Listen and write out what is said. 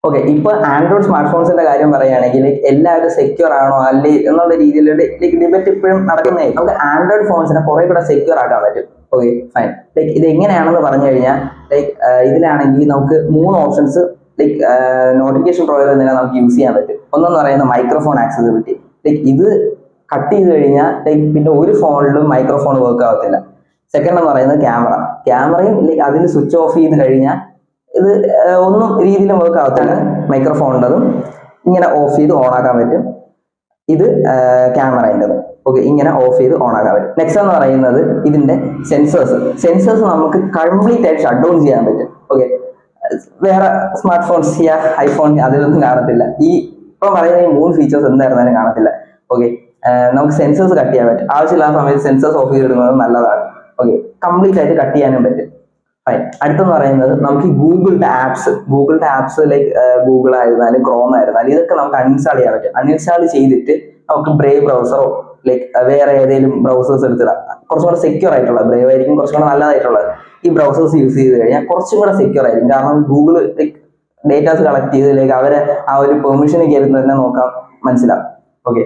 Okay, ഇപ്പൊ Android smart ഫോൺസിന്റെ കാര്യം പറയുകയാണെങ്കിൽ എല്ലാവരും സെക്യൂർ ആണോ അല്ലേ എന്നുള്ള രീതിയിലുള്ള ഡിബേറ്റ് ഇപ്പോഴും നടക്കുന്നതായി. നമുക്ക് ആൻഡ്രോയിഡ് ഫോൺസിനെ കുറെ കൂടെ സെക്യൂർ ആക്കാൻ പറ്റും. Okay fine. ഇത് എങ്ങനെയാണെന്ന് പറഞ്ഞു കഴിഞ്ഞാൽ ഇതിലാണെങ്കിൽ നമുക്ക് 3 ഓപ്ഷൻസ് നോട്ടിഫിക്കേഷൻ പ്രൊവൈഡർ തന്നെ നമുക്ക് യൂസ് ചെയ്യാൻ പറ്റും. ഒന്നെന്ന് പറയുന്നത് മൈക്രോഫോൺ ആക്സസിബിലിറ്റി. ഇത് കട്ട് ചെയ്ത് കഴിഞ്ഞാൽ പിന്നെ ഒരു ഫോണിലും മൈക്രോഫോൺ വർക്ക് ആവത്തില്ല. സെക്കൻഡ് എന്ന് പറയുന്നത് ക്യാമറയും അതിൽ സ്വിച്ച് ഓഫ് ചെയ്ത് കഴിഞ്ഞാൽ ഇത് ഒന്നും രീതിയിലും വർക്ക് ആവത്താണ്. മൈക്രോഫോണിൻ്റെതും ഇങ്ങനെ ഓഫ് ചെയ്ത് ഓൺ ആക്കാൻ പറ്റും. ഇത് ക്യാമറേൻ്റെത്. ഓക്കെ, ഇങ്ങനെ ഓഫ് ചെയ്ത് ഓൺ ആക്കാൻ പറ്റും. നെക്സ്റ്റ് എന്ന് പറയുന്നത് ഇതിന്റെ സെൻസേഴ്സ് നമുക്ക് കംപ്ലീറ്റ് ആയിട്ട് ഷട്ട് ഡൗൺ ചെയ്യാൻ പറ്റും. ഓക്കെ, വേറെ സ്മാർട്ട് ഫോൺസ് ഐഫോൺ അതിലൊന്നും കാണത്തില്ല. ഇപ്പം പറയുന്ന ഈ 3 ഫീച്ചേഴ്സ് എന്തായിരുന്നാലും കാണത്തില്ല. ഓക്കെ, നമുക്ക് സെൻസേഴ്സ് കട്ട് ചെയ്യാൻ പറ്റും. ആവശ്യമില്ലാത്ത സമയത്ത് സെൻസേഴ്സ് ഓഫ് ചെയ്തിടുന്നത് നല്ലതാണ്. ഓക്കെ, കംപ്ലീറ്റ് ആയിട്ട് കട്ട് ചെയ്യാനും പറ്റും. ഫൈൻ. അടുത്തെന്ന് പറയുന്നത് നമുക്ക് ഗൂഗിളിന്റെ ആപ്സ് ഗൂഗിൾ ആയിരുന്നാലും ക്രോം ആയിരുന്നാലും ഇതൊക്കെ നമുക്ക് അൺഇൻസ്റ്റാൾ ചെയ്യാൻ പറ്റും. അൺഇൻസ്റ്റാൾ ചെയ്തിട്ട് നമുക്ക് ബ്രേവ് ബ്രൗസറോ വേറെ ഏതെങ്കിലും ബ്രൗസേഴ്സ് എടുത്തിടാം. കുറച്ചും കൂടെ സെക്യൂർ ആയിട്ടുള്ള ബ്രേവ് ആയിരിക്കും കുറച്ചും കൂടെ നല്ലതായിട്ടുള്ളത്. ഈ ബ്രൗസേഴ്സ് യൂസ് ചെയ്ത് കഴിഞ്ഞാൽ കുറച്ചും കൂടെ സെക്യൂർ ആയിരിക്കും. കാരണം ഗൂഗിൾ ഡേറ്റാസ് കളക്ട് ചെയ്ത് അവരെ ആ ഒരു പെർമിഷൻ കയറുന്നത് തന്നെ നോക്കാം മനസ്സിലാവും. ഓക്കെ.